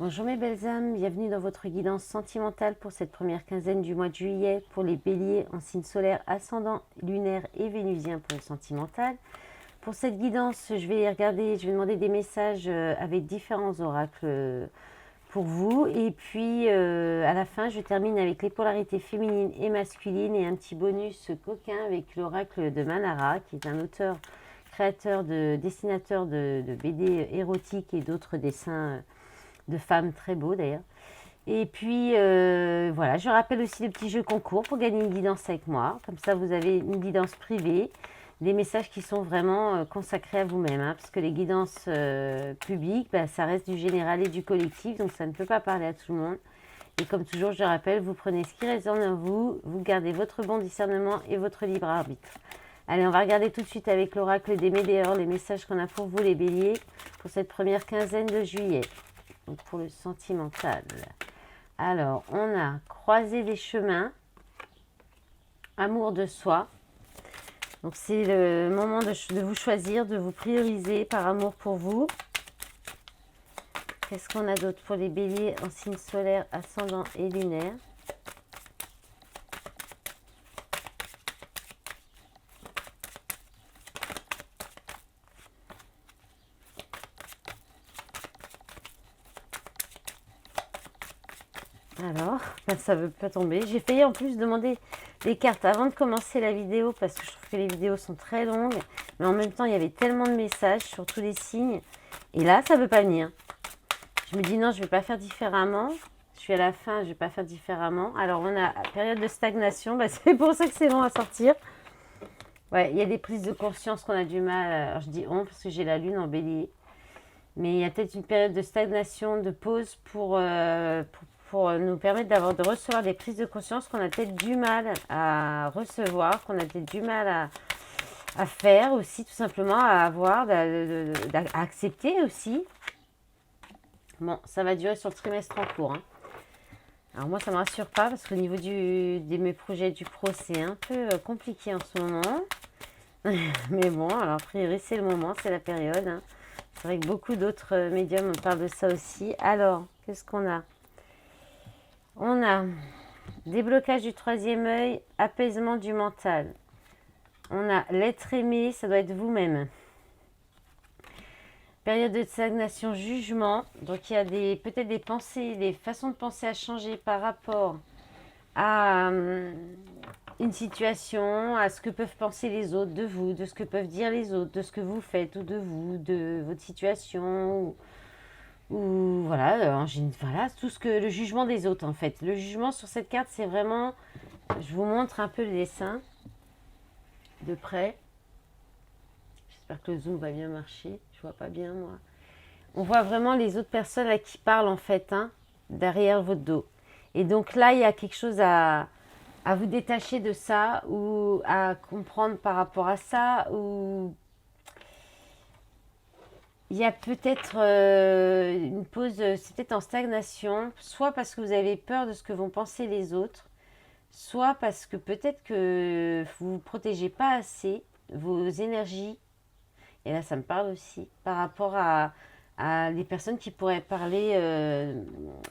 Bonjour mes belles âmes, bienvenue dans votre guidance sentimentale pour cette première quinzaine du mois de juillet pour les béliers en signe solaire ascendant, lunaire et vénusien pour le sentimental. Pour cette guidance, je vais demander des messages avec différents oracles pour vous. Et puis à la fin, je termine avec les polarités féminines et masculines et un petit bonus coquin avec l'oracle de Manara, qui est un auteur, créateur, dessinateur de BD érotiques et d'autres dessins de femmes très beaux d'ailleurs. Et puis voilà, je rappelle aussi le petit jeu concours pour gagner une guidance avec moi. Comme ça, vous avez une guidance privée, des messages qui sont vraiment consacrés à vous-même. Hein, parce que les guidances publiques, bah, ça reste du général et du collectif, donc ça ne peut pas parler à tout le monde. Et comme toujours, je rappelle, vous prenez ce qui résonne en vous, vous gardez votre bon discernement et votre libre arbitre. Allez, on va regarder tout de suite avec l'oracle des Médéors les messages qu'on a pour vous les béliers pour cette première quinzaine de juillet. Donc pour le sentimental. Alors, on a croisé des chemins, amour de soi. Donc c'est le moment de vous choisir, de vous prioriser par amour pour vous. Qu'est-ce qu'on a d'autre pour les béliers en signe solaire, ascendant et lunaire? Alors, ça ne veut pas tomber. J'ai failli en plus demander des cartes avant de commencer la vidéo parce que je trouve que les vidéos sont très longues. Mais en même temps, il y avait tellement de messages sur tous les signes. Et là, ça ne veut pas venir. Je me dis non, je ne vais pas faire différemment. Je suis à la fin, je ne vais pas faire différemment. Alors, on a période de stagnation. Bah, c'est pour ça que c'est long à sortir. Ouais, il y a des prises de conscience qu'on a du mal. Alors, je dis on parce que j'ai la lune en bélier. Mais il y a peut-être une période de stagnation, de pause pour nous permettre de recevoir des prises de conscience qu'on a peut-être du mal à recevoir, qu'on a peut-être du mal à faire aussi, tout simplement, à avoir, à accepter aussi. Bon, ça va durer sur le trimestre en cours. Hein. Alors moi, ça ne me rassure pas parce qu'au niveau de mes projets du pro, c'est un peu compliqué en ce moment. Mais bon, alors a priori, c'est le moment, c'est la période. Hein. C'est vrai que beaucoup d'autres médiums parlent de ça aussi. Alors, qu'est-ce qu'on a? On a déblocage du troisième œil, apaisement du mental. On a l'être aimé, ça doit être vous-même. Période de stagnation, jugement. Donc il y a peut-être des pensées, des façons de penser à changer par rapport à une situation, à ce que peuvent penser les autres de vous, de ce que peuvent dire les autres, de ce que vous faites ou de vous, de votre situation, ou voilà, voilà, tout ce que le jugement des autres en fait. Le jugement sur cette carte, c'est vraiment, je vous montre un peu le dessin de près. J'espère que le zoom va bien marcher. Je vois pas bien moi. On voit vraiment les autres personnes à qui parlent en fait, hein, derrière votre dos. Et donc là, il y a quelque chose à vous détacher de ça ou à comprendre par rapport à ça ou il y a peut-être une pause, c'est peut-être en stagnation, soit parce que vous avez peur de ce que vont penser les autres, soit parce que peut-être que vous ne vous protégez pas assez vos énergies, et là ça me parle aussi, par rapport à des personnes qui pourraient parler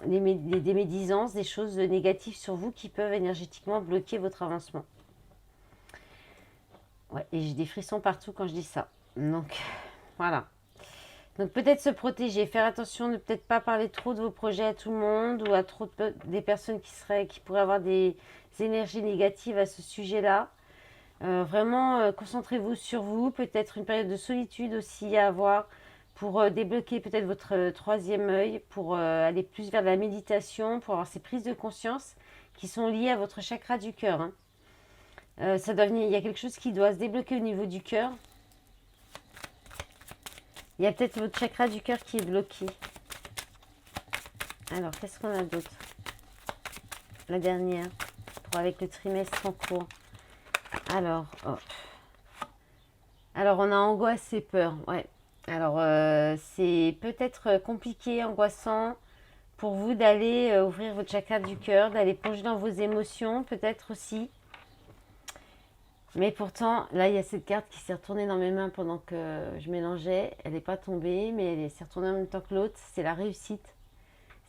des médisances, des choses négatives sur vous qui peuvent énergétiquement bloquer votre avancement. Ouais, et j'ai des frissons partout quand je dis ça. Donc voilà. Donc peut-être se protéger, faire attention de peut-être pas parler trop de vos projets à tout le monde ou à trop des personnes qui pourraient avoir des énergies négatives à ce sujet-là. Vraiment, concentrez-vous sur vous. Peut-être une période de solitude aussi à avoir pour débloquer peut-être votre troisième œil, pour aller plus vers la méditation, pour avoir ces prises de conscience qui sont liées à votre chakra du cœur. Hein. Il y a quelque chose qui doit se débloquer au niveau du cœur. Il y a peut-être votre chakra du cœur qui est bloqué. Alors, qu'est-ce qu'on a d'autre? La dernière, avec le trimestre en cours. Alors, oh. Alors on a angoisse et peur. Ouais. Alors, c'est peut-être compliqué, angoissant pour vous d'aller ouvrir votre chakra du cœur, d'aller plonger dans vos émotions, peut-être aussi. Mais pourtant, là, il y a cette carte qui s'est retournée dans mes mains pendant que je mélangeais. Elle n'est pas tombée, mais elle s'est retournée en même temps que l'autre. C'est la réussite.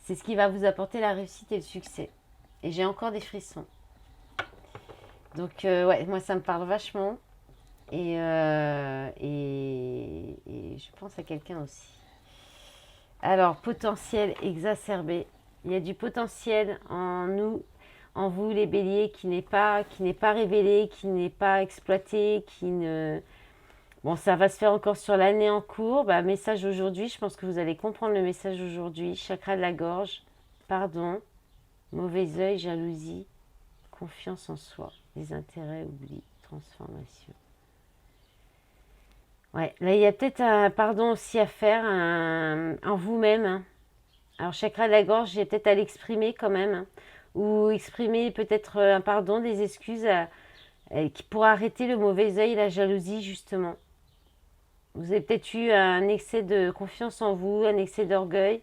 C'est ce qui va vous apporter la réussite et le succès. Et j'ai encore des frissons. Donc, ouais, moi, ça me parle vachement. Et je pense à quelqu'un aussi. Alors, potentiel exacerbé. Il y a du potentiel en nous, en vous, les béliers, qui n'est pas révélé, qui n'est pas exploité, qui ne... Bon, ça va se faire encore sur l'année en cours. Bah, message aujourd'hui, je pense que vous allez comprendre le message aujourd'hui. Chakra de la gorge, pardon, mauvais œil, jalousie, confiance en soi, les intérêts, oubli, transformation. Ouais, là, il y a peut-être un pardon aussi à faire en vous-même, hein. Alors, chakra de la gorge, j'ai peut-être à l'exprimer quand même, hein. Ou exprimer peut-être un pardon, des excuses qui pour arrêter le mauvais œil, la jalousie, justement. Vous avez peut-être eu un excès de confiance en vous, un excès d'orgueil.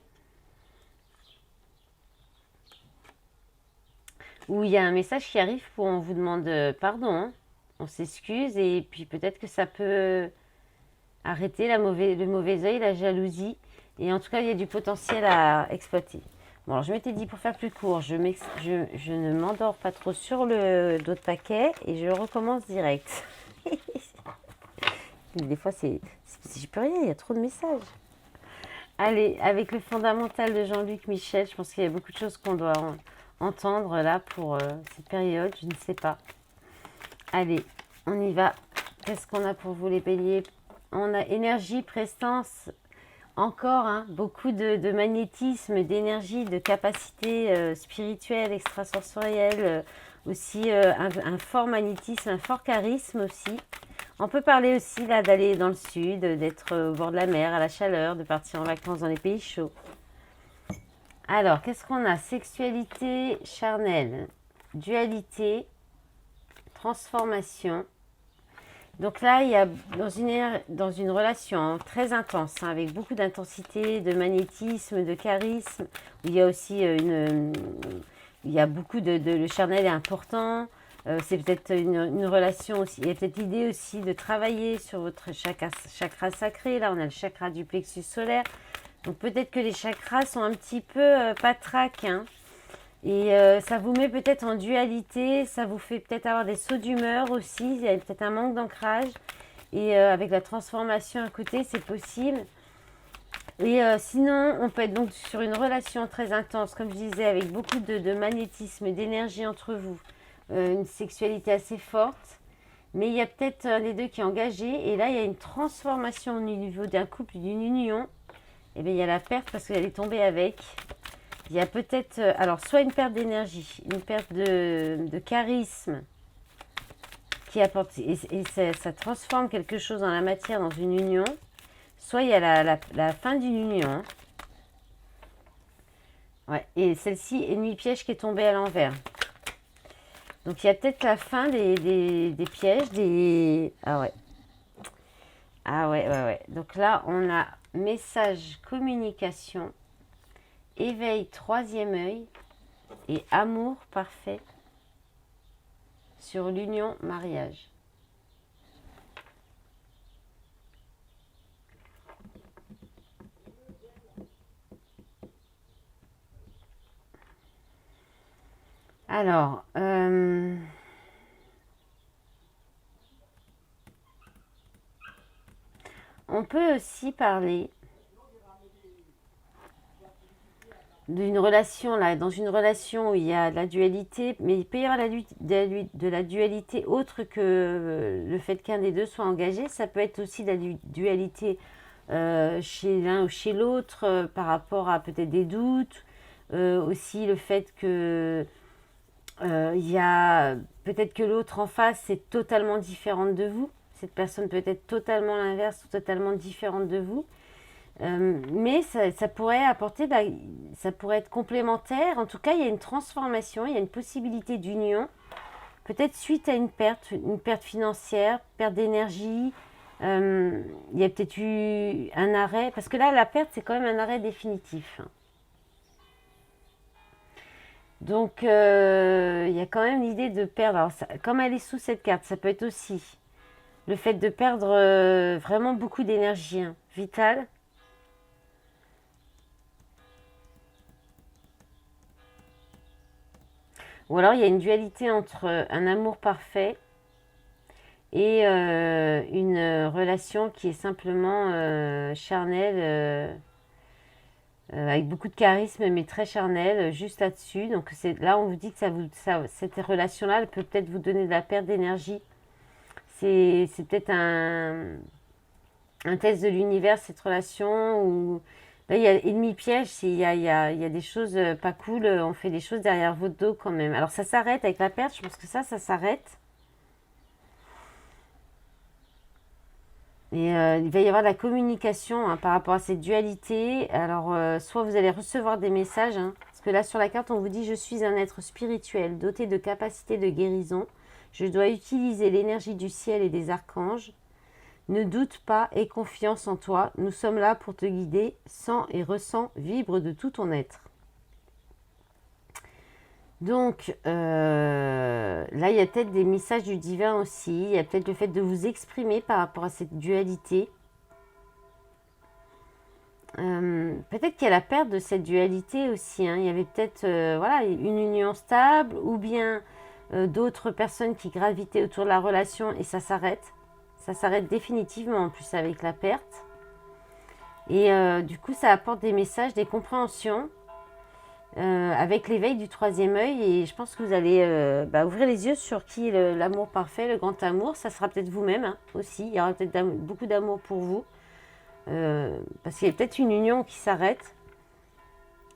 Ou il y a un message qui arrive pour on vous demande pardon, hein. On s'excuse et puis peut-être que ça peut arrêter le mauvais œil, la jalousie. Et en tout cas, il y a du potentiel à exploiter. Bon, alors je m'étais dit pour faire plus court, je ne m'endors pas trop sur le dos de paquet et je recommence direct. Des fois, j'y peux rien, il y a trop de messages. Allez, avec le fondamental de Jean-Luc Michel, je pense qu'il y a beaucoup de choses qu'on doit entendre là pour cette période, je ne sais pas. Allez, on y va. Qu'est-ce qu'on a pour vous les béliers? On a énergie, prestance, encore hein, beaucoup de magnétisme, d'énergie, de capacité spirituelle, extrasensorielle, aussi un fort magnétisme, un fort charisme aussi. On peut parler aussi là d'aller dans le sud, d'être au bord de la mer, à la chaleur, de partir en vacances dans les pays chauds. Alors, qu'est-ce qu'on a? Sexualité charnelle, dualité, transformation. Donc là, il y a dans une relation très intense, hein, avec beaucoup d'intensité, de magnétisme, de charisme, où il y a aussi il y a beaucoup le charnel est important. C'est peut-être une relation aussi. Il y a peut-être l'idée aussi de travailler sur votre chakra sacré. Là, on a le chakra du plexus solaire. Donc peut-être que les chakras sont un petit peu patraques, hein. Et ça vous met peut-être en dualité, ça vous fait peut-être avoir des sauts d'humeur aussi, il y a peut-être un manque d'ancrage. Et avec la transformation à côté, c'est possible. Et sinon, on peut être donc sur une relation très intense, comme je disais, avec beaucoup de magnétisme, d'énergie entre vous. Une sexualité assez forte. Mais il y a peut-être un des deux qui est engagé. Et là, il y a une transformation au niveau d'un couple, d'une union. Et bien, il y a la perte parce qu'elle est tombée avec. Il y a peut-être, alors, soit une perte d'énergie, une perte de charisme qui apporte, et ça transforme quelque chose dans la matière, dans une union. Soit il y a la fin d'une union, hein. Ouais, et celle-ci est nuit piège qui est tombée à l'envers. Donc il y a peut-être la fin des pièges, Ah ouais. Ah ouais, ouais, ouais. Donc là, on a message, communication, éveil, troisième œil et amour parfait sur l'union, mariage. Alors, on peut aussi parler d'une relation, là, dans une relation où il y a de la dualité, mais il peut y avoir de la dualité autre que le fait qu'un des deux soit engagé. Ça peut être aussi de la dualité chez l'un ou chez l'autre par rapport à peut-être des doutes. Aussi le fait que il y a peut-être que l'autre en face est totalement différente de vous. Cette personne peut être totalement l'inverse ou totalement différente de vous. Mais ça pourrait apporter, ça pourrait être complémentaire. En tout cas, il y a une transformation, il y a une possibilité d'union. Peut-être suite à une perte financière, perte d'énergie. Il y a peut-être eu un arrêt. Parce que là, la perte, c'est quand même un arrêt définitif. Donc, il y a quand même l'idée de perdre. Alors, comme elle est sous cette carte, ça peut être aussi le fait de perdre vraiment beaucoup d'énergie, hein, vitale. Ou alors, il y a une dualité entre un amour parfait et une relation qui est simplement charnelle, avec beaucoup de charisme, mais très charnelle, juste là-dessus. Donc là, on vous dit que cette relation-là, elle peut peut-être vous donner de la perte d'énergie. C'est peut-être un test de l'univers, cette relation, où là, il y a ennemi piège, il y a des choses pas cool, on fait des choses derrière votre dos quand même. Alors ça s'arrête avec la perte, je pense que ça s'arrête. Et il va y avoir de la communication hein, par rapport à cette dualité. Alors, soit vous allez recevoir des messages, hein, parce que là, sur la carte, on vous dit « Je suis un être spirituel doté de capacités de guérison. Je dois utiliser l'énergie du ciel et des archanges. Ne doute pas, aie confiance en toi. Nous sommes là pour te guider. Sens et ressens, vibre de tout ton être. » Donc, là, il y a peut-être des messages du divin aussi. Il y a peut-être le fait de vous exprimer par rapport à cette dualité. Peut-être qu'il y a la perte de cette dualité aussi. Hein. Il y avait peut-être voilà, une union stable ou bien d'autres personnes qui gravitaient autour de la relation et ça s'arrête. Ça s'arrête définitivement en plus avec la perte. Et du coup, ça apporte des messages, des compréhensions. Avec l'éveil du troisième œil et je pense que vous allez ouvrir les yeux sur qui est l'amour parfait, le grand amour. Ça sera peut-être vous-même hein, aussi. Il y aura peut-être beaucoup d'amour pour vous parce qu'il y a peut-être une union qui s'arrête.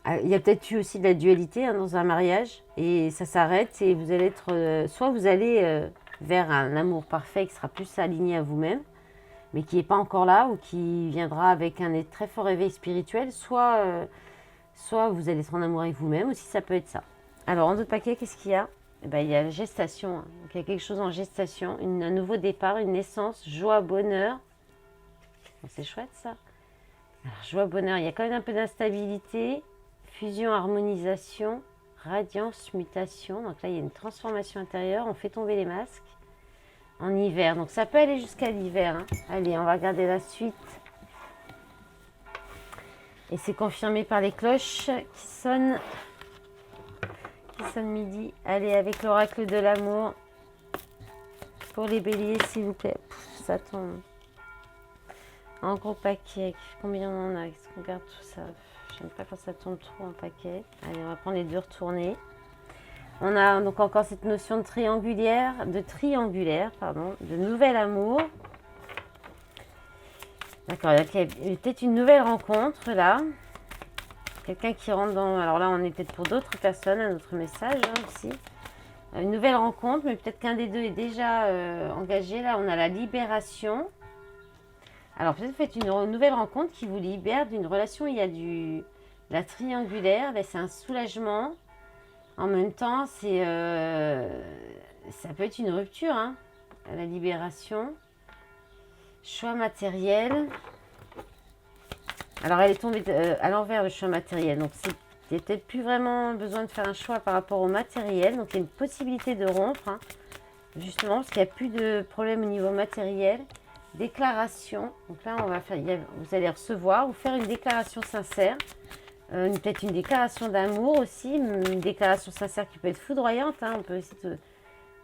Il y a peut-être eu aussi de la dualité hein, dans un mariage et ça s'arrête et vous allez être soit vous allez vers un amour parfait qui sera plus aligné à vous-même mais qui n'est pas encore là ou qui viendra avec un très fort éveil spirituel, soit vous allez être en amour avec vous-même, aussi ça peut être ça. Alors en d'autres paquets, qu'est-ce qu'il y a? Il y a la gestation, hein. Donc, il y a quelque chose en gestation, un nouveau départ, une naissance, joie, bonheur. Bon, c'est chouette ça. Alors, joie, bonheur, il y a quand même un peu d'instabilité, fusion, harmonisation, radiance, mutation. Donc là, il y a une transformation intérieure, on fait tomber les masques en hiver. Donc ça peut aller jusqu'à l'hiver. Hein. Allez, on va regarder la suite. Et c'est confirmé par les cloches qui sonnent midi. Allez, avec l'oracle de l'amour. Pour les béliers, s'il vous plaît. Ça tombe. En gros paquet. Combien on en a? Est-ce qu'on regarde tout ça? J'aime pas quand ça tombe trop en paquet. Allez, on va prendre les deux retournés. On a donc encore cette notion de triangulaire, de nouvel amour. D'accord, il y a peut-être une nouvelle rencontre là. Quelqu'un qui rentre dans... Alors là, on est peut-être pour d'autres personnes, un autre message hein, aussi. Une nouvelle rencontre, mais peut-être qu'un des deux est déjà engagé. Là, on a la libération. Alors peut-être vous faites une nouvelle rencontre qui vous libère d'une relation. Il y a la triangulaire, là, c'est un soulagement. En même temps, ça peut être une rupture, hein, la libération. Choix matériel. Alors, elle est tombée à l'envers, le choix matériel. Donc, il n'y a peut-être plus vraiment besoin de faire un choix par rapport au matériel. Donc, il y a une possibilité de rompre, hein, justement, parce qu'il n'y a plus de problème au niveau matériel. Déclaration. Donc là, vous allez recevoir ou faire une déclaration sincère. Peut-être une déclaration d'amour aussi. Une déclaration sincère qui peut être foudroyante. Hein, on peut essayer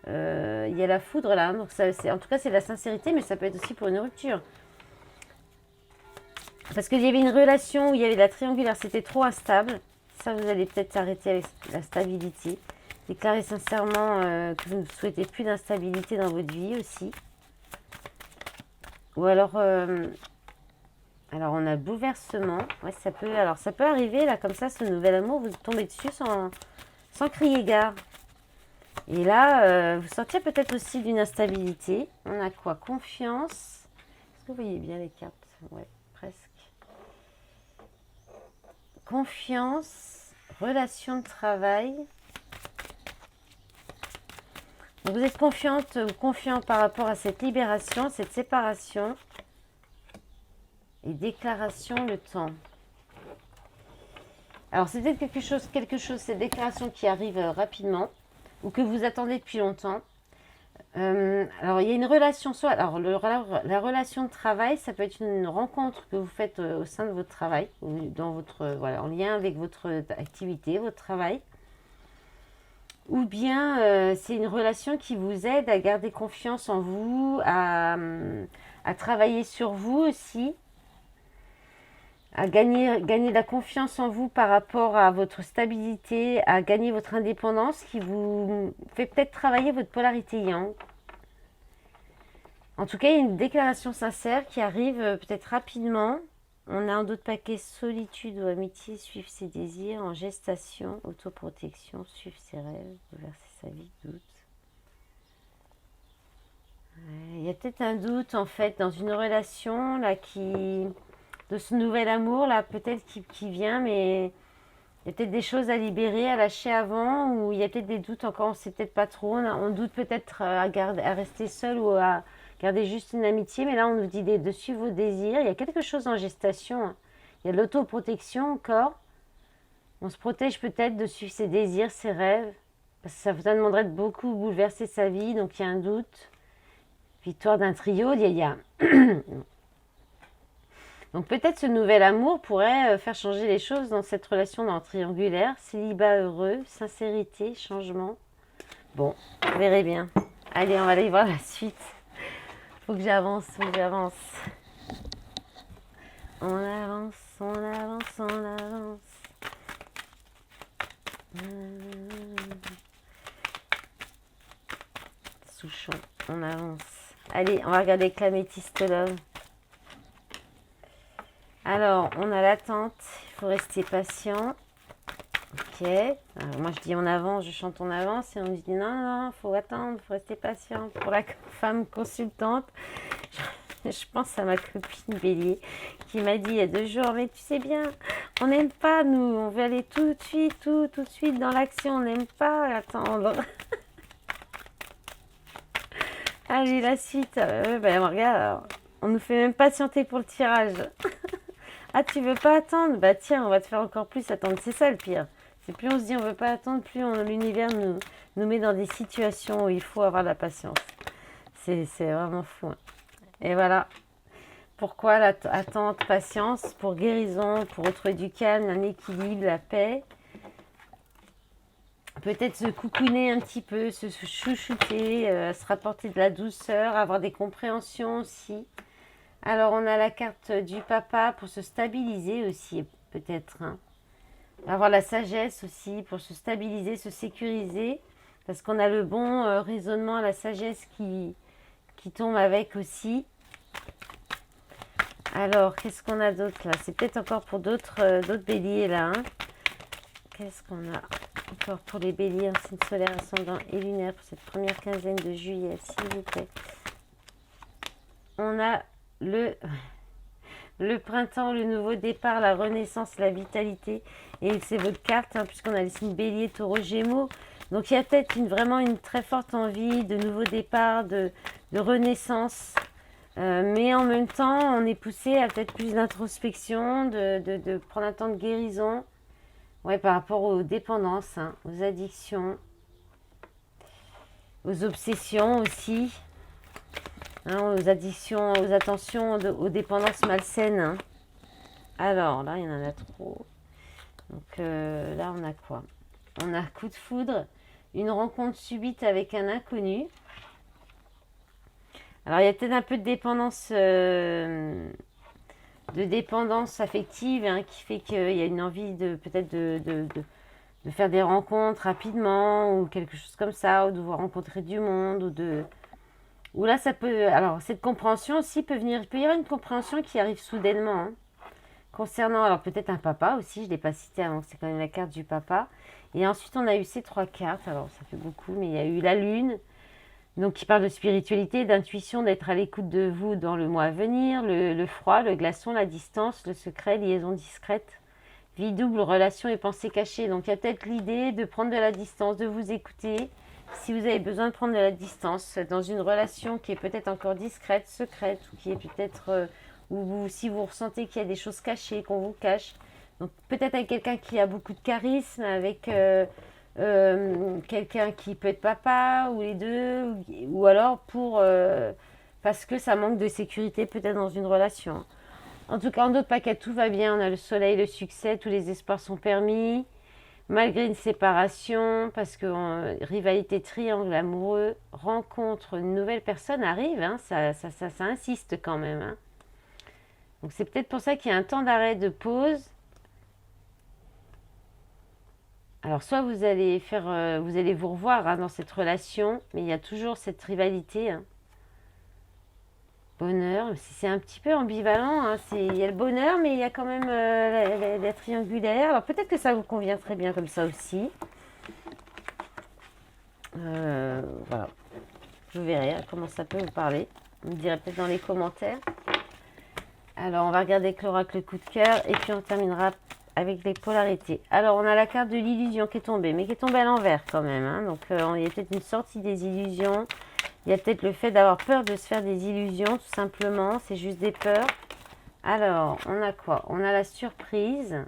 il y a la foudre là. Hein, donc en tout cas, c'est de la sincérité, mais ça peut être aussi pour une rupture. Parce qu'il y avait une relation où il y avait de la triangulaire, c'était trop instable. Ça, vous allez peut-être arrêter avec la stabilité. Déclarer sincèrement que vous ne souhaitez plus d'instabilité dans votre vie aussi. Ou alors, on a bouleversement. Ouais, ça peut arriver là, comme ça, ce nouvel amour, vous tombez dessus sans crier gare. Et là, vous sortir peut-être aussi d'une instabilité. On a quoi? Confiance. Est-ce que vous voyez bien les cartes? Ouais, presque. Confiance, relation de travail. Donc vous êtes confiante ou confiant par rapport à cette libération, cette séparation. Et déclaration, le temps. Alors c'est peut-être quelque chose, cette déclaration qui arrive rapidement ou que vous attendez depuis longtemps. Alors il y a une relation, la relation de travail, ça peut être une rencontre que vous faites au sein de votre travail, ou en lien avec votre activité, votre travail. ou bien c'est une relation qui vous aide à garder confiance en vous, à travailler sur vous aussi, à gagner de la confiance en vous par rapport à votre stabilité, à gagner votre indépendance, qui vous fait peut-être travailler votre polarité yang. En tout cas, il y a une déclaration sincère qui arrive peut-être rapidement. On a un autre paquet solitude ou amitié, suivre ses désirs, en gestation, autoprotection, suivre ses rêves, bouleverser sa vie, doute. Il y a peut-être un doute en fait dans une relation là de ce nouvel amour là peut-être qui vient, mais il y a peut-être des choses à libérer, à lâcher avant, ou il y a peut-être des doutes encore, on ne sait peut-être pas trop. On doute peut-être à rester seul ou à garder juste une amitié, mais là on nous dit de suivre vos désirs. Il y a quelque chose en gestation, hein. Il y a de l'autoprotection encore. On se protège peut-être de suivre ses désirs, ses rêves, parce que ça vous demanderait de beaucoup bouleverser sa vie, donc il y a un doute. Victoire d'un trio, il y a donc peut-être ce nouvel amour pourrait faire changer les choses dans cette relation dans le triangulaire. Célibat heureux, sincérité, changement. Bon, vous verrez bien. Allez, on va aller voir la suite. Faut que j'avance, On avance, on avance, on avance. Souchon, on avance. Allez, on va regarder avec l'améthyste love. Alors, on a l'attente, il faut rester patient. Ok. Alors, moi, je dis en avance, je chante en avance. Et on me dit non, non, il faut attendre, il faut rester patient. Pour la femme consultante, je pense à ma copine Bélier qui m'a dit il y a 2 jours, mais tu sais bien, on n'aime pas, nous, on veut aller tout de suite, tout de suite dans l'action, on n'aime pas attendre. Allez, la suite. Ben, regarde, alors, on nous fait même patienter pour le tirage. Ah, tu veux pas attendre? Bah tiens, on va te faire encore plus attendre. C'est ça le pire. C'est plus on se dit on veut pas attendre, plus l'univers nous met dans des situations où il faut avoir de la patience. C'est vraiment fou, hein. Et voilà. Pourquoi l'attente, patience? Pour guérison, pour retrouver du calme, un équilibre, la paix. Peut-être se coucouner un petit peu, se chouchouter, se rapporter de la douceur, avoir des compréhensions aussi. Alors, on a la carte du papa pour se stabiliser aussi, peut-être, hein. Avoir la sagesse aussi pour se stabiliser, se sécuriser. Parce qu'on a le bon raisonnement, la sagesse qui tombe avec aussi. Alors, qu'est-ce qu'on a d'autre là? C'est peut-être encore pour d'autres béliers là, hein. Qu'est-ce qu'on a encore pour les béliers en signe solaire, ascendant et lunaire pour cette première quinzaine de juillet, s'il vous plaît? On a le printemps, le nouveau départ, la renaissance, la vitalité. Et c'est votre carte, hein, puisqu'on a les signes bélier, taureau, gémeaux. Donc il y a peut-être vraiment une très forte envie de nouveau départ, de renaissance. Mais en même temps, on est poussé à peut-être plus d'introspection, de prendre un temps de guérison. Ouais, par rapport aux dépendances, hein, aux addictions, aux obsessions aussi. Hein, aux addictions, aux attentions, aux dépendances malsaines, hein. Alors, là, il y en a trop. Donc, là, on a quoi? On a coup de foudre, une rencontre subite avec un inconnu. Alors, il y a peut-être un peu de dépendance affective, hein, qui fait qu'il y a une envie peut-être de faire des rencontres rapidement ou quelque chose comme ça, ou de vous rencontrer du monde, ou là, ça peut... Alors, cette compréhension aussi il peut y avoir une compréhension qui arrive soudainement, hein, concernant, alors peut-être un papa aussi, je ne l'ai pas cité avant, c'est quand même la carte du papa. Et ensuite, on a eu ces 3 cartes, alors ça fait beaucoup, mais il y a eu la lune, donc qui parle de spiritualité, d'intuition, d'être à l'écoute de vous dans le mois à venir, le froid, le glaçon, la distance, le secret, liaison discrète, vie double, relation et pensée cachée. Donc, il y a peut-être l'idée de prendre de la distance, de vous écouter. Si vous avez besoin de prendre de la distance dans une relation qui est peut-être encore discrète, secrète, ou qui est peut-être, si vous ressentez qu'il y a des choses cachées, qu'on vous cache. Donc peut-être avec quelqu'un qui a beaucoup de charisme, avec quelqu'un qui peut être papa, ou les deux, ou alors parce que ça manque de sécurité peut-être dans une relation. En tout cas, en d'autres paquets, tout va bien. On a le soleil, le succès, tous les espoirs sont permis. Malgré une séparation, parce que rivalité, triangle amoureux, rencontre, une nouvelle personne arrive, hein, ça insiste quand même. Hein. Donc c'est peut-être pour ça qu'il y a un temps d'arrêt, de pause. Alors soit vous allez vous allez vous revoir hein, dans cette relation, mais il y a toujours cette rivalité. Hein. Bonheur, c'est un petit peu ambivalent. Hein, il y a le bonheur, mais il y a quand même la triangulaire. Alors peut-être que ça vous convient très bien comme ça aussi. Voilà. Je verrai comment ça peut vous parler. Vous me direz peut-être dans les commentaires. Alors, on va regarder avec l'oracle coup de cœur et puis on terminera avec les polarités. Alors, on a la carte de l'illusion qui est tombée, mais qui est tombée à l'envers quand même. Hein. Donc, il y a peut-être une sortie des illusions. Il y a peut-être le fait d'avoir peur de se faire des illusions, tout simplement. C'est juste des peurs. Alors, on a quoi? On a la surprise.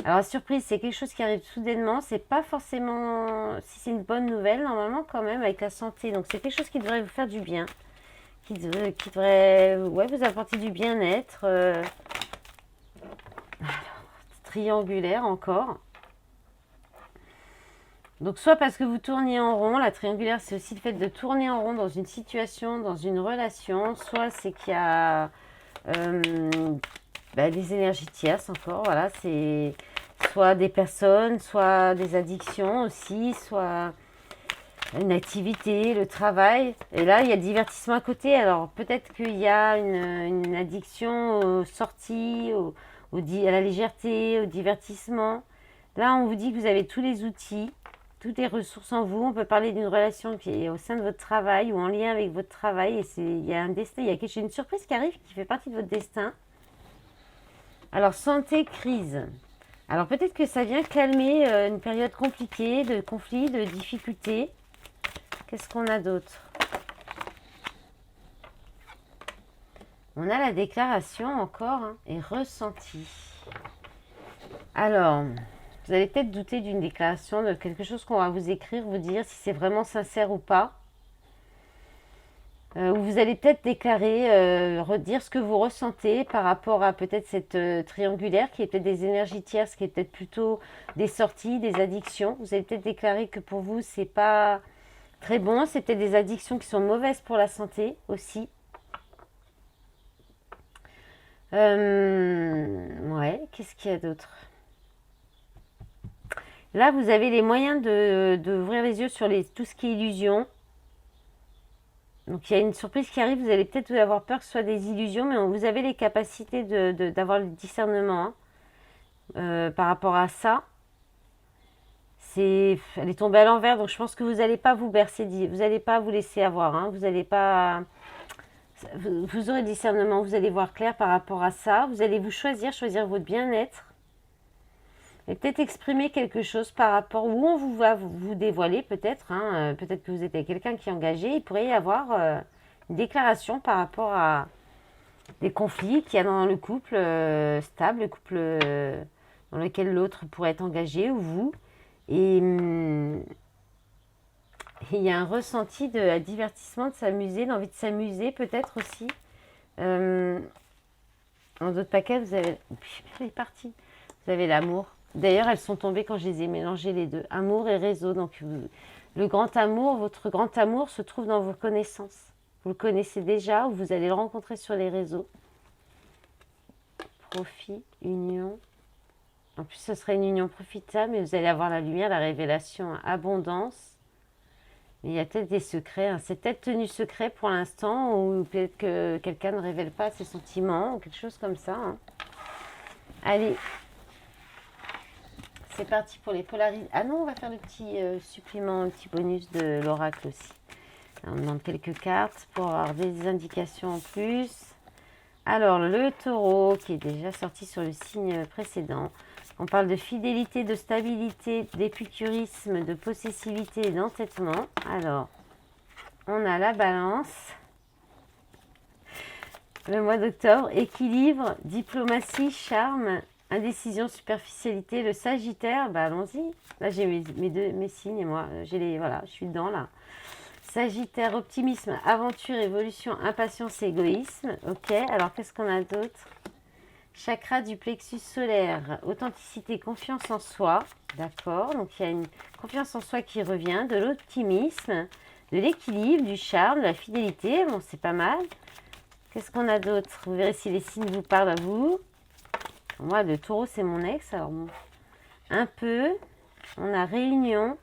Alors, la surprise, c'est quelque chose qui arrive soudainement. C'est pas forcément... Si c'est une bonne nouvelle, normalement, quand même, avec la santé. Donc, c'est quelque chose qui devrait vous faire du bien. Qui devrait ouais, vous apporter du bien-être. Triangulaire encore. Donc, soit parce que vous tournez en rond. La triangulaire, c'est aussi le fait de tourner en rond dans une situation, dans une relation. Soit c'est qu'il y a... des énergies tierces encore, voilà, c'est soit des personnes, soit des addictions aussi, soit une activité, le travail. Et là, il y a le divertissement à côté. Alors, peut-être qu'il y a une addiction aux sorties, à la légèreté, au divertissement. Là, on vous dit que vous avez tous les outils, toutes les ressources en vous. On peut parler d'une relation qui est au sein de votre travail ou en lien avec votre travail. Et il y a un destin, il y a une surprise qui arrive qui fait partie de votre destin. Alors, santé, crise. Alors, peut-être que ça vient calmer une période compliquée, de conflits, de difficultés. Qu'est-ce qu'on a d'autre? On a la déclaration encore hein, et ressenti. Alors, vous allez peut-être douter d'une déclaration, de quelque chose qu'on va vous écrire, vous dire si c'est vraiment sincère ou pas. Ou vous allez peut-être déclarer, redire ce que vous ressentez par rapport à peut-être cette triangulaire qui est peut-être des énergies tierces, qui est peut-être plutôt des sorties, des addictions. Vous allez peut-être déclarer que pour vous, c'est pas très bon. C'est peut-être des addictions qui sont mauvaises pour la santé aussi. Ouais, qu'est-ce qu'il y a d'autre? Là, vous avez les moyens d'ouvrir les yeux sur tout ce qui est illusion. Donc, il y a une surprise qui arrive. Vous allez peut-être avoir peur que ce soit des illusions, mais vous avez les capacités d'avoir le discernement hein, par rapport à ça. Elle est tombée à l'envers, donc je pense que vous n'allez pas vous bercer, vous n'allez pas vous laisser avoir. Hein, vous n'allez pas... Vous aurez le discernement, vous allez voir clair par rapport à ça. Vous allez vous choisir votre bien-être. Et peut-être exprimer quelque chose par rapport où on vous va vous dévoiler peut-être. Hein, peut-être que vous êtes quelqu'un qui est engagé. Il pourrait y avoir une déclaration par rapport à des conflits qu'il y a dans le couple stable, le couple dans lequel l'autre pourrait être engagé ou vous. Et il y a un ressenti de divertissement, de s'amuser, d'envie de s'amuser peut-être aussi. Dans d'autres paquets, vous avez... Elle est partie. Vous avez l'amour. D'ailleurs, elles sont tombées quand je les ai mélangées les deux. Amour et réseau. Donc, le grand amour, votre grand amour se trouve dans vos connaissances. Vous le connaissez déjà ou vous allez le rencontrer sur les réseaux. Profit, union. En plus, ce serait une union profitable, mais vous allez avoir la lumière, la révélation, abondance. Mais il y a peut-être des secrets. Hein. C'est peut-être tenu secret pour l'instant ou peut-être que quelqu'un ne révèle pas ses sentiments ou quelque chose comme ça. Hein. Allez. C'est parti pour les polarités. Ah non, on va faire le petit supplément, un petit bonus de l'oracle aussi. On demande quelques cartes pour avoir des indications en plus. Alors, le taureau qui est déjà sorti sur le signe précédent. On parle de fidélité, de stabilité, d'épicurisme, de possessivité et d'entêtement. Alors, on a la balance. Le mois d'octobre, équilibre, diplomatie, charme, indécision, superficialité, le Sagittaire, bah allons-y. Là, j'ai mes signes, moi. Voilà, je suis dedans, là. Sagittaire, optimisme, aventure, évolution, impatience, égoïsme. Ok, alors qu'est-ce qu'on a d'autre? Chakra du plexus solaire, authenticité, confiance en soi. D'accord, donc il y a une confiance en soi qui revient, de l'optimisme, de l'équilibre, du charme, de la fidélité. Bon, c'est pas mal. Qu'est-ce qu'on a d'autre? Vous verrez si les signes vous parlent à vous. Moi, le taureau, c'est mon ex. Alors, bon, un peu. On a réunion,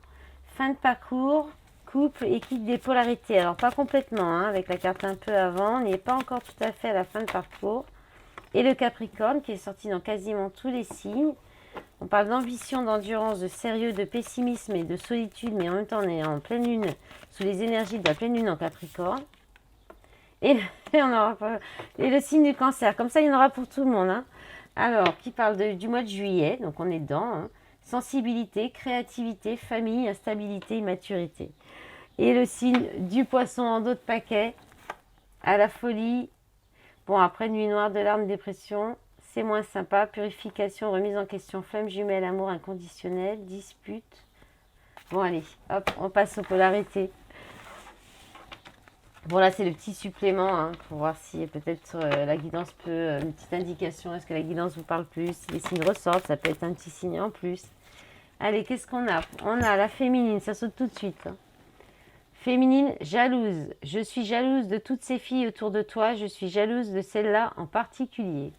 fin de parcours, couple, équipe des polarités. Alors, pas complètement, hein, avec la carte un peu avant. On n'y est pas encore tout à fait à la fin de parcours. Et le Capricorne, qui est sorti dans quasiment tous les signes. On parle d'ambition, d'endurance, de sérieux, de pessimisme et de solitude, mais en même temps, on est en pleine lune, sous les énergies de la pleine lune en Capricorne. Et, et le signe du Cancer. Comme ça, il y en aura pour tout le monde. Hein. Alors, qui parle du mois de juillet, donc on est dedans. Hein. Sensibilité, créativité, famille, instabilité, immaturité. Et le signe du Poisson en dos de paquet, à la folie. Bon, après, nuit noire, de larmes, dépression, c'est moins sympa. Purification, remise en question, flamme jumelle, amour inconditionnel, dispute. Bon, allez, hop, on passe aux polarités. Bon, là, c'est le petit supplément hein, pour voir si peut-être la guidance peut... une petite indication, est-ce que la guidance vous parle plus? Si les signes ressortent, ça peut être un petit signe en plus. Allez, qu'est-ce qu'on a? On a la féminine, ça saute tout de suite. Hein. Féminine, jalouse. Je suis jalouse de toutes ces filles autour de toi. Je suis jalouse de celle-là en particulier.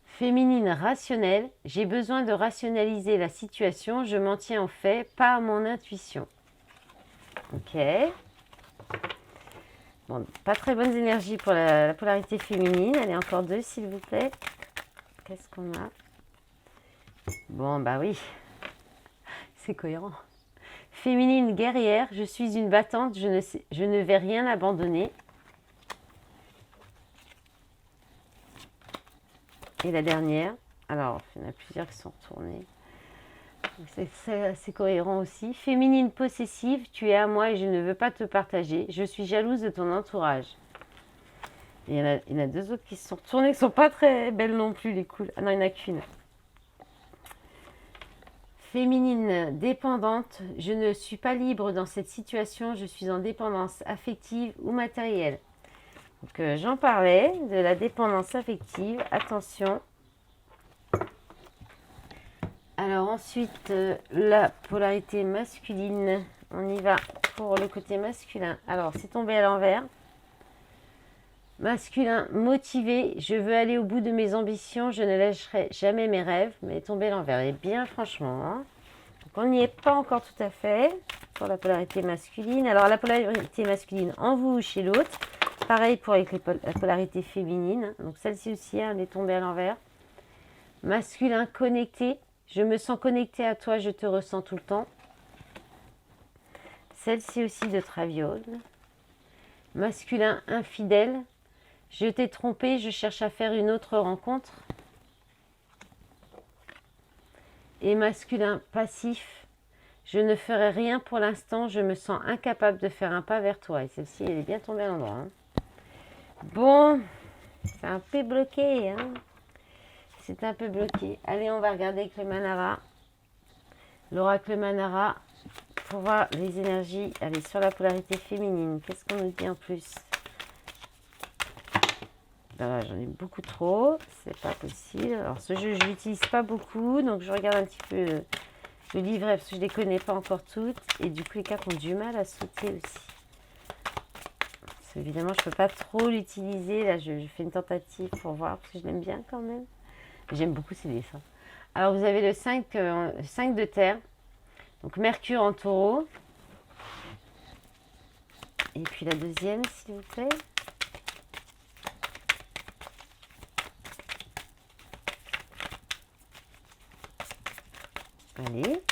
Féminine, rationnelle. J'ai besoin de rationaliser la situation. Je m'en tiens au fait, pas à mon intuition. Ok. Bon, pas très bonnes énergies pour la polarité féminine. Allez, encore deux, s'il vous plaît. Qu'est-ce qu'on a? Bon, bah oui. C'est cohérent. Féminine, guerrière. Je suis une battante. Je ne vais rien abandonner. Et la dernière. Alors, il y en a plusieurs qui sont retournés. C'est cohérent aussi. Féminine possessive, tu es à moi et je ne veux pas te partager. Je suis jalouse de ton entourage. Et il y en a deux autres qui se sont retournées, qui ne sont pas très belles non plus, les cool. Ah non, il n'y en a qu'une. Féminine dépendante, je ne suis pas libre dans cette situation. Je suis en dépendance affective ou matérielle. Donc, j'en parlais de la dépendance affective. Attention. Alors ensuite, la polarité masculine. On y va pour le côté masculin. Alors, c'est tombé à l'envers. Masculin, motivé. Je veux aller au bout de mes ambitions. Je ne lâcherai jamais mes rêves. Mais tombé à l'envers. Et bien franchement. Hein. Donc, on n'y est pas encore tout à fait pour la polarité masculine. Alors, la polarité masculine en vous ou chez l'autre. Pareil pour avec la polarité féminine. Donc, celle-ci aussi, elle est tombée à l'envers. Masculin, connecté. Je me sens connectée à toi, je te ressens tout le temps. Celle-ci aussi de Traviole. Masculin, infidèle. Je t'ai trompé, je cherche à faire une autre rencontre. Et masculin, passif. Je ne ferai rien pour l'instant, je me sens incapable de faire un pas vers toi. Et celle-ci, elle est bien tombée à l'endroit. Hein. Bon, c'est un peu bloqué, hein. C'est un peu bloqué. Allez, on va regarder avec le Manara. L'oracle Manara pour voir les énergies. Allez, sur la polarité féminine. Qu'est-ce qu'on nous dit en plus? Ben, j'en ai beaucoup trop. C'est pas possible. Alors, ce jeu, je ne l'utilise pas beaucoup. Donc, je regarde un petit peu le livret parce que je ne les connais pas encore toutes. Et du coup, les cartes ont du mal à sauter aussi. Parce évidemment, je ne peux pas trop l'utiliser. Là, je fais une tentative pour voir parce que je l'aime bien quand même. J'aime beaucoup ces dessins. Alors, vous avez le 5 de terre. Donc, Mercure en taureau. Et puis la deuxième, s'il vous plaît. Allez.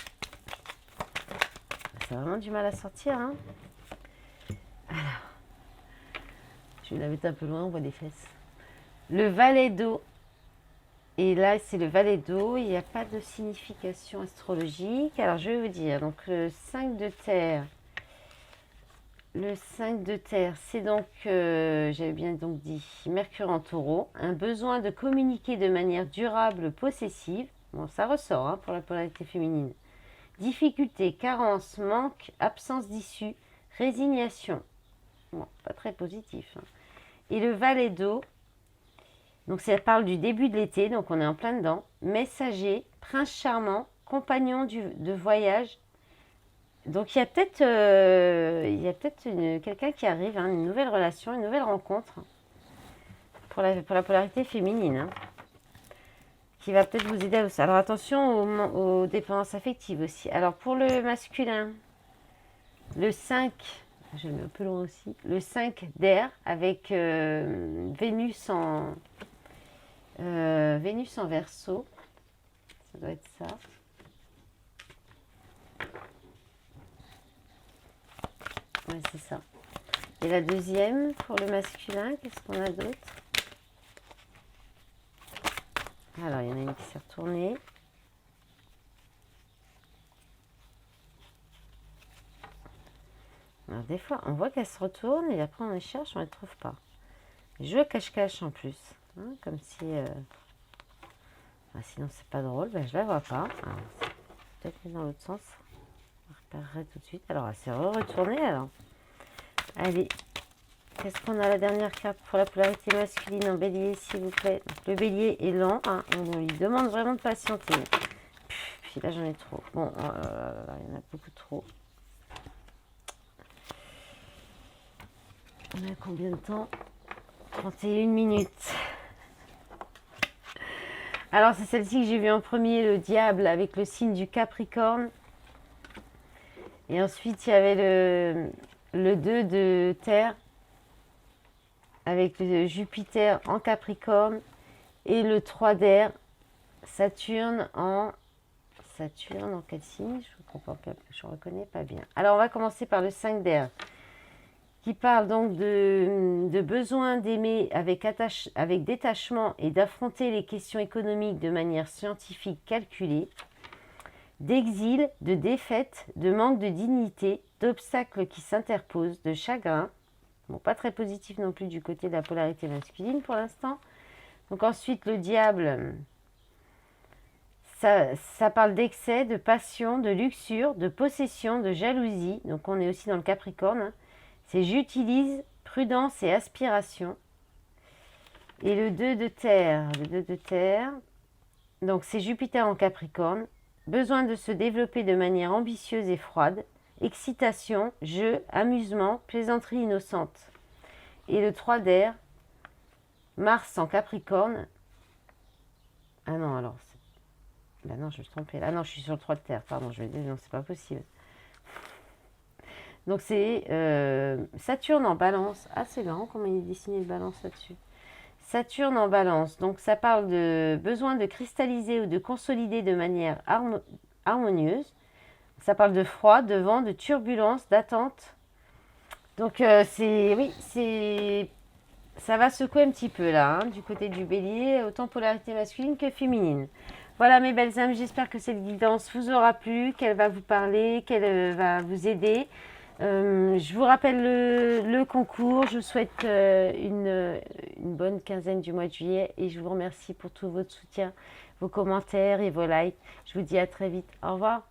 C'est vraiment du mal à sortir. Hein. Alors. Je vais la mettre un peu loin, on voit des fesses. Le valet d'eau. Et là, c'est le valet d'eau. Il n'y a pas de signification astrologique. Alors, je vais vous dire. Donc, le 5 de terre. Le 5 de terre, c'est donc, j'avais bien donc dit, Mercure en taureau. Un besoin de communiquer de manière durable, possessive. Bon, ça ressort hein, pour la polarité féminine. Difficulté, carence, manque, absence d'issue, résignation. Bon, pas très positif. Hein. Et le valet d'eau, donc ça parle du début de l'été, donc on est en plein dedans. Messager, prince charmant, compagnon de voyage. Donc il y a peut-être quelqu'un qui arrive, hein, une nouvelle relation, une nouvelle rencontre pour la polarité féminine, hein, qui va peut-être vous aider à ça. Alors attention aux dépendances affectives aussi. Alors pour le masculin, le 5, je le mets un peu loin aussi, le 5 d'air avec Vénus en Verseau. Ça doit être ça. Ouais, c'est ça. Et la deuxième, pour le masculin, qu'est-ce qu'on a d'autre? Alors, il y en a une qui s'est retournée. Alors, des fois, on voit qu'elle se retourne et après, on les cherche, on ne les trouve pas. Je joue à cache-cache en plus. Hein, comme si... sinon, c'est pas drôle. Ben, je la vois pas. Peut-être dans l'autre sens. Je repérerai tout de suite. Alors, elle s'est retournée alors. Allez. Qu'est-ce qu'on a la dernière carte pour la polarité masculine en bélier, s'il vous plaît? Donc, le bélier est lent. Hein, on lui demande vraiment de patienter. Puis là, j'en ai trop. Bon, il y en a beaucoup trop. On a combien de temps? 31 minutes. Alors, c'est celle-ci que j'ai vue en premier, le diable, avec le signe du Capricorne. Et ensuite, il y avait le 2 de terre, avec le Jupiter en Capricorne. Et le 3 d'air, Saturne en quel signe? Je ne reconnais pas bien. Alors, on va commencer par le 5 d'air, qui parle donc de besoin d'aimer avec détachement et d'affronter les questions économiques de manière scientifique calculée, d'exil, de défaite, de manque de dignité, d'obstacles qui s'interposent, de chagrin. Bon, pas très positif non plus du côté de la polarité masculine pour l'instant. Donc ensuite, le diable, ça parle d'excès, de passion, de luxure, de possession, de jalousie. Donc on est aussi dans le Capricorne, hein. C'est j'utilise prudence et aspiration. Et le 2 de terre, donc c'est Jupiter en Capricorne. Besoin de se développer de manière ambitieuse et froide. Excitation, jeu, amusement, plaisanterie innocente. Et le 3 d'air, Mars en Capricorne. Ah non, alors. Ben non, je me suis trompée. Ah non, je suis sur le 3 de terre. Pardon, je vais dire non, c'est pas possible. Donc c'est Saturne en Balance. Ah, c'est marrant comment il est dessiné le Balance là-dessus. Saturne en Balance. Donc ça parle de besoin de cristalliser ou de consolider de manière harmonieuse. Ça parle de froid, de vent, de turbulence, d'attente. Donc ça va secouer un petit peu là, hein, du côté du bélier, autant polarité masculine que féminine. Voilà mes belles âmes, j'espère que cette guidance vous aura plu, qu'elle va vous parler, qu'elle va vous aider. Je vous rappelle le concours. Je vous souhaite une bonne quinzaine du mois de juillet et je vous remercie pour tout votre soutien, vos commentaires et vos likes. Je vous dis à très vite. Au revoir.